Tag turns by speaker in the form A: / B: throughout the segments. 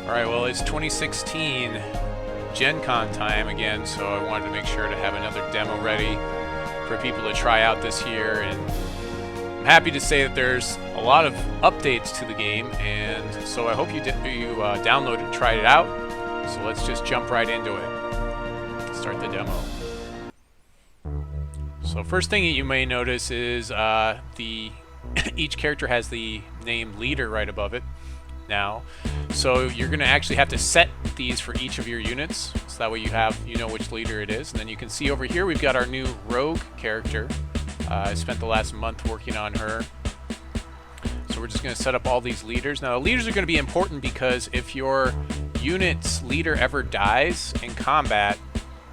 A: Alright, well, it's 2016 GenCon time again, so I wanted to make sure to have another demo ready for people to try out this year, and I'm happy to say that there's a lot of updates to the game, and so I hope you downloaded and tried it out. So let's just jump right into it. Start the demo. So first thing that you may notice is each character has the name leader right above it now. So you're going to actually have to set these for each of your units, so that way you know which leader it is. And then you can see over here we've got our new rogue character. I spent the last month working on her. So we're just going to set up all these leaders. Now the leaders are going to be important because if your unit's leader ever dies in combat,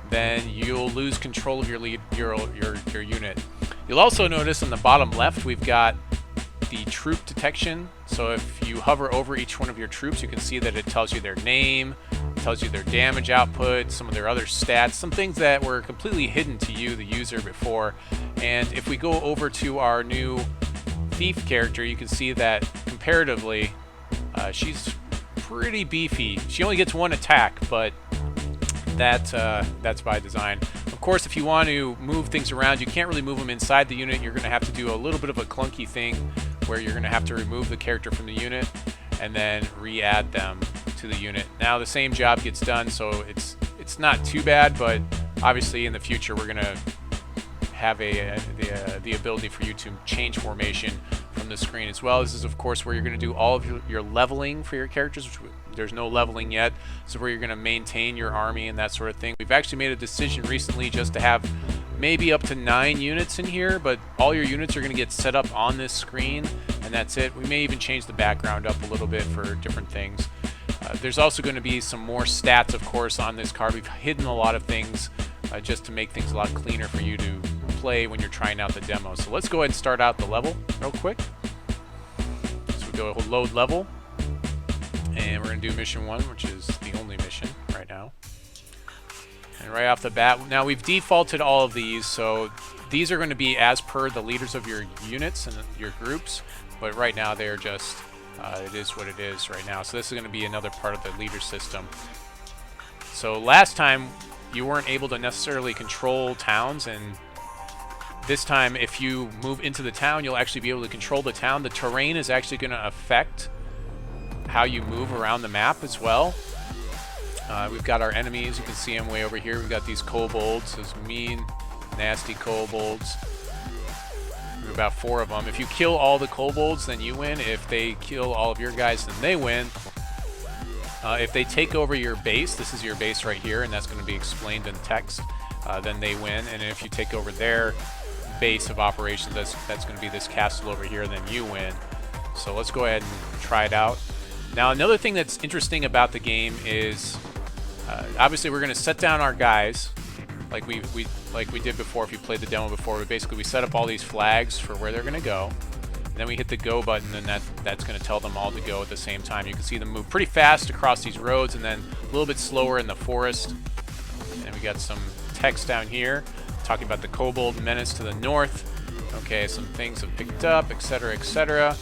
A: then you'll lose control of your unit. You'll also notice on the bottom left we've got the troop detection. So if you hover over each one of your troops, you can see that it tells you their name, tells you their damage output, some of their other stats, some things that were completely hidden to you, the user, before. And if we go over to our new thief character, you can see that comparatively she's pretty beefy. She only gets one attack, but that's by design. Of course, if you want to move things around, you can't really move them inside the unit. You're going to have to do a little bit of a clunky thing where you're going to have to remove the character from the unit and then re-add them to the unit. Now the same job gets done, so it's not too bad, but obviously in the future we're going to have the ability for you to change formation from the screen as well. This is of course where you're going to do all of your leveling for your characters, which there's no leveling yet, so where you're going to maintain your army and that sort of thing. We've actually made a decision recently just to have maybe up to 9 units in here, but all your units are going to get set up on this screen, and that's it. We may even change the background up a little bit for different things. There's also going to be some more stats, of course, on this card. We've hidden a lot of things just to make things a lot cleaner for you to play when you're trying out the demo. So let's go ahead and start out the level real quick. So we go load level, and we're going to do mission 1, which is the only mission right now. And right off the bat, now we've defaulted all of these, so these are going to be as per the leaders of your units and your groups, but right now they're just, it is what it is right now. So this is going to be another part of the leader system. So last time you weren't able to necessarily control towns, and this time if you move into the town, you'll actually be able to control the town. The terrain is actually going to affect how you move around the map as well. We've got our enemies. You can see them way over here. We've got these kobolds, those mean, nasty kobolds. We've about 4 of them. If you kill all the kobolds, then you win. If they kill all of your guys, then they win. If they take over your base, this is your base right here, and that's going to be explained in text, then they win. And if you take over their base of operations, that's going to be this castle over here, then you win. So let's go ahead and try it out. Now another thing that's interesting about the game is obviously we're going to set down our guys like we did before. If you played the demo before, we set up all these flags for where they're going to go, and then we hit the go button, and that's going to tell them all to go at the same time. You can see them move pretty fast across these roads and then a little bit slower in the forest. And we got some text down here talking about the kobold menace to the north. Okay, some things have picked up, etc., etc.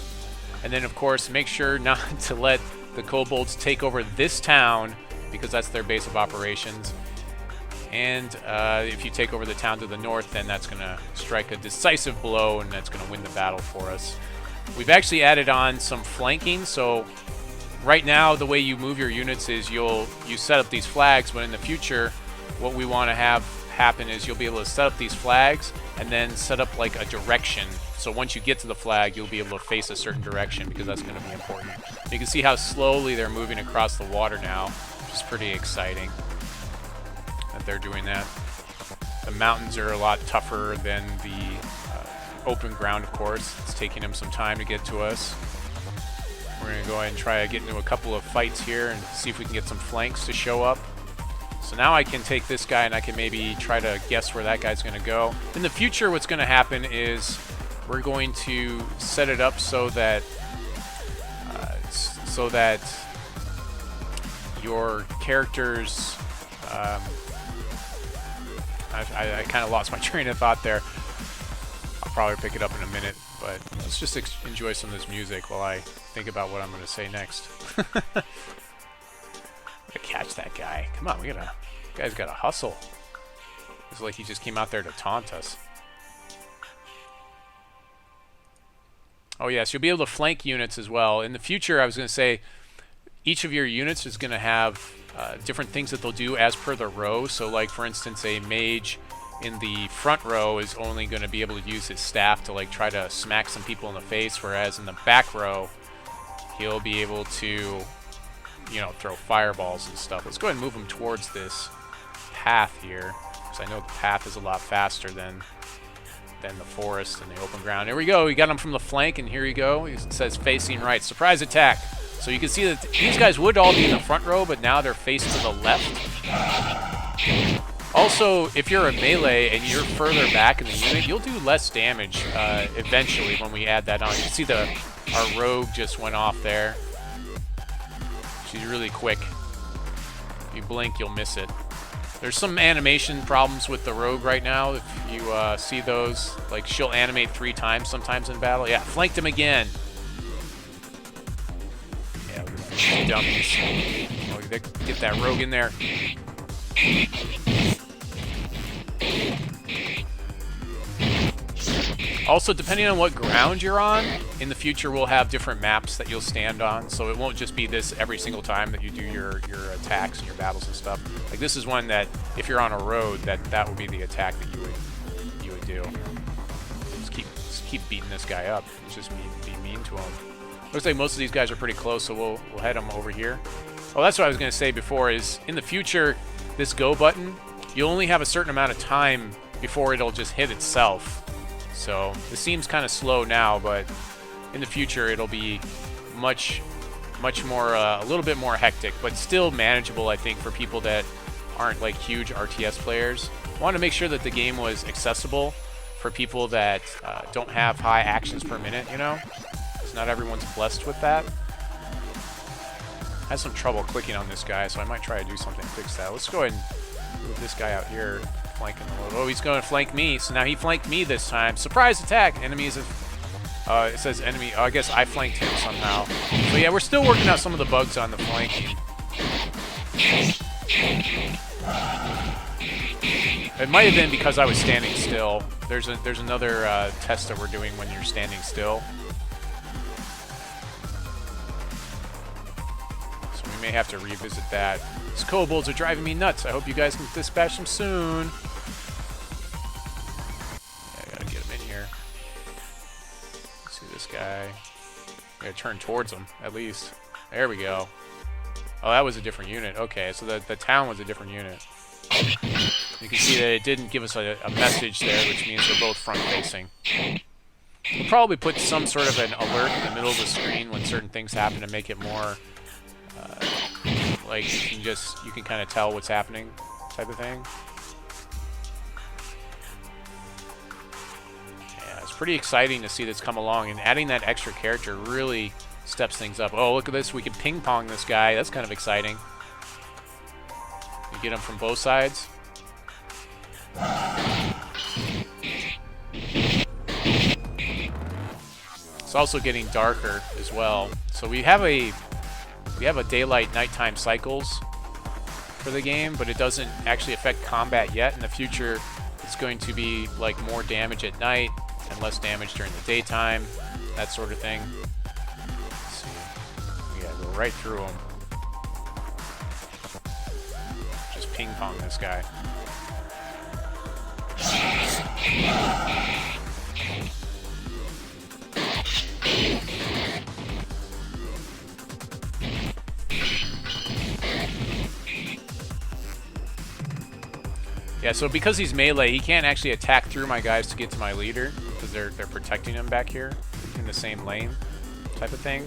A: And then of course make sure not to let the kobolds take over this town, because that's their base of operations. And if you take over the town to the north, then that's going to strike a decisive blow, and that's going to win the battle for us. We've actually added on some flanking. So right now the way you move your units is you set up these flags, but in the future what we want to have happen is you'll be able to set up these flags and then set up like a direction. So once you get to the flag, you'll be able to face a certain direction, because that's going to be important. You can see how slowly they're moving across the water now, which is pretty exciting that they're doing that. The mountains are a lot tougher than the open ground, of course. It's taking them some time to get to us. We're going to go ahead and try to get into a couple of fights here and see if we can get some flanks to show up. So now I can take this guy and I can maybe try to guess where that guy's going to go. In the future, what's going to happen is we're going to set it up so that your characters, I kind of lost my train of thought there. I'll probably pick it up in a minute, but let's just enjoy some of this music while I think about what I'm going to say next. Gotta catch that guy. Come on, guy's gotta hustle. It's like he just came out there to taunt us. Oh yes, you'll be able to flank units as well. In the future, I was going to say, each of your units is going to have different things that they'll do as per the row. So like, for instance, a mage in the front row is only going to be able to use his staff to like try to smack some people in the face, whereas in the back row, he'll be able to, you know, throw fireballs and stuff. Let's go ahead and move him towards this path here, because I know the path is a lot faster than the forest and the open ground. Here we go. We got him from the flank, and here you go. It says facing right. Surprise attack. So you can see that these guys would all be in the front row, but now they're faced to the left. Also, if you're a melee and you're further back in the unit, you'll do less damage eventually when we add that on. You can see our rogue just went off there. She's really quick. If you blink, you'll miss it. There's some animation problems with the rogue right now. If you see those, like she'll animate 3 times sometimes in battle. Yeah, flanked him again. Yeah, dummies. Oh, get that rogue in there. Also, depending on what ground you're on, in the future we'll have different maps that you'll stand on, so it won't just be this every single time that you do your attacks and your battles and stuff. Like this is one that, if you're on a road, that would be the attack that you would do. Just keep beating this guy up. Just be mean to him. Looks like most of these guys are pretty close, so we'll head them over here. Oh, that's what I was going to say before, is in the future, this go button, you'll only have a certain amount of time before it'll just hit itself. So this seems kind of slow now, but in the future it'll be much more, a little bit more hectic, but still manageable, I think, for people that aren't like huge RTS players. I want to make sure that the game was accessible for people that don't have high actions per minute, you know? Because not everyone's blessed with that. I had some trouble clicking on this guy, so I might try to do something to fix that. Let's go ahead and move this guy out here. Flanking a little. Oh, he's going to flank me. So now he flanked me this time. Surprise attack. Enemies have... it says enemy... Oh, I guess I flanked him somehow. So yeah, we're still working out some of the bugs on the flanking. It might have been because I was standing still. There's another test that we're doing when you're standing still. So we may have to revisit that. These kobolds are driving me nuts. I hope you guys can dispatch them soon. Yeah, I gotta get him in here. Let's see this guy. I gotta turn towards him, at least. There we go. Oh, that was a different unit. Okay, so the town was a different unit. You can see that it didn't give us a message there, which means they're both front-facing. We'll probably put some sort of an alert in the middle of the screen when certain things happen to make it more... like you can kind of tell what's happening, type of thing. Yeah, it's pretty exciting to see this come along, and adding that extra character really steps things up. Oh, look at this! We can ping pong this guy. That's kind of exciting. You get him from both sides. It's also getting darker as well. So we have a daylight nighttime cycles for the game, but it doesn't actually affect combat yet. In the future, it's going to be like more damage at night and less damage during the daytime, that sort of thing. Let's see. We gotta go right through them. Just ping pong this guy. Yeah, so because he's melee, he can't actually attack through my guys to get to my leader, because they're protecting him back here in the same lane, type of thing.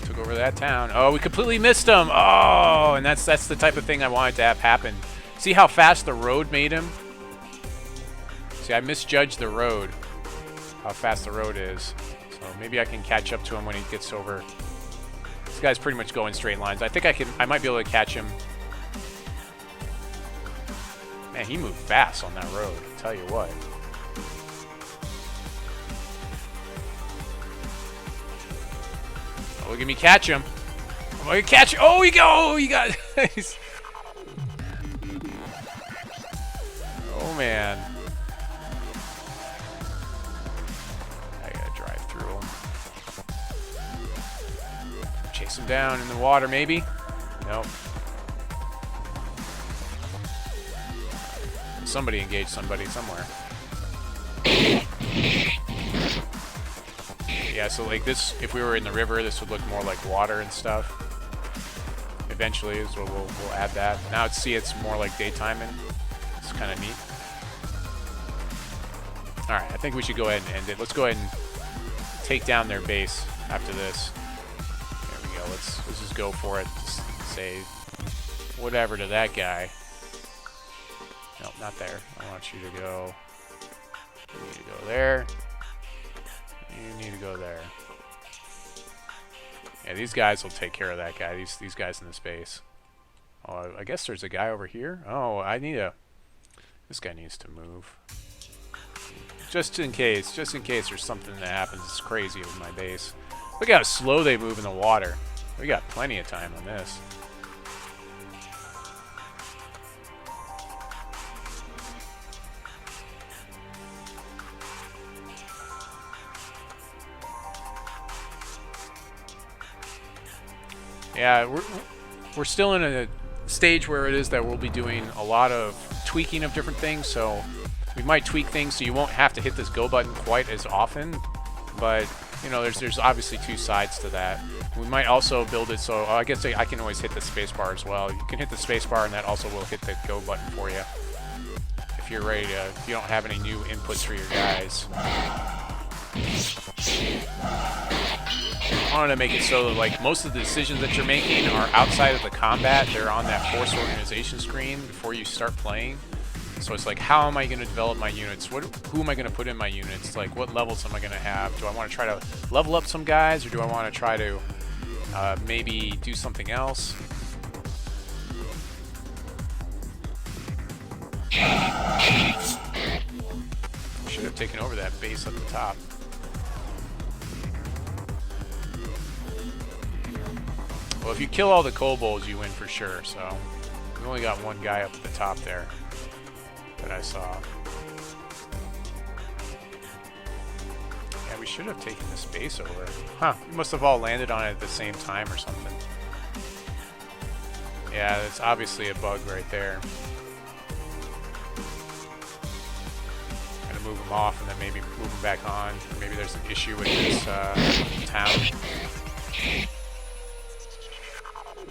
A: Took over that town. Oh, we completely missed him. Oh, and that's the type of thing I wanted to have happen. See how fast the road made him? See, I misjudged the road, how fast the road is. So maybe I can catch up to him when he gets over. This guy's pretty much going straight lines. I think I might be able to catch him. Man, he moved fast on that road, I'll tell you what. Oh, look at me catch him. I'm gonna catch him. Oh, you go. You got. Oh man. I gotta drive through him. Chase him down in the water, maybe. Nope. Somebody engage somebody somewhere. Yeah, so like this, if we were in the river, this would look more like water and stuff. Eventually, is what we'll add that. Now, it's more like daytime, and it's kind of neat. All right, I think we should go ahead and end it. Let's go ahead and take down their base after this. There we go. Let's just go for it. Just say whatever to that guy. Nope, not there. I want you to go. You need to go there. You need to go there. Yeah, these guys will take care of that guy. These guys in the space. Oh, I guess there's a guy over here. Oh, this guy needs to move. Just in case there's something that happens that's crazy with my base. Look how slow they move in the water. We got plenty of time on this. Yeah, we're still in a stage where it is that we'll be doing a lot of tweaking of different things, so we might tweak things so you won't have to hit this go button quite as often, but you know, there's obviously two sides to that. We might also build it so I guess I can always hit the space bar as well. You can hit the space bar and that also will hit the go button for you if you're ready to, if you don't have any new inputs for your guys. I wanted to make it so that like most of the decisions that you're making are outside of the combat. They're on that force organization screen before you start playing. So it's like, how am I going to develop my units? Who am I going to put in my units? Like, what levels am I going to have? Do I want to try to level up some guys, or do I want to try to maybe do something else? Should have taken over that base at the top. Well, if you kill all the kobolds, you win for sure, so we only got one guy up at the top there that I saw. Yeah, we should have taken this base over. Huh, we must have all landed on it at the same time or something. Yeah, that's obviously a bug right there. Gotta move them off and then maybe move them back on. Or maybe there's an issue with this town.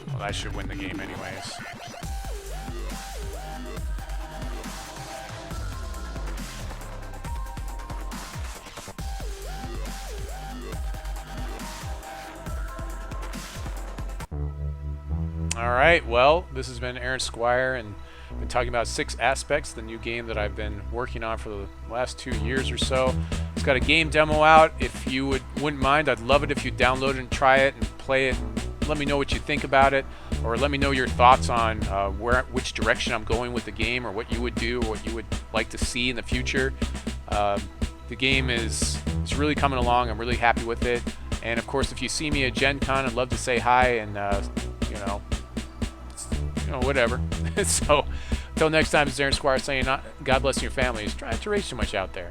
A: Well, that should win the game anyways. Alright, well, this has been Aaron Squire, and I've been talking about 6 Aspects, the new game that I've been working on for the last 2 years or so. It's got a game demo out. If you wouldn't mind, I'd love it if you download it and try it and play it. Let me know what you think about it, or let me know your thoughts on which direction I'm going with the game, or what you would do, or what you would like to see in the future. The game is really coming along. I'm really happy with it. And of course, if you see me at GenCON, I'd love to say hi and you know, whatever. So until next time, it's Aaron Squire saying, God bless your families. Try not to race too much out there.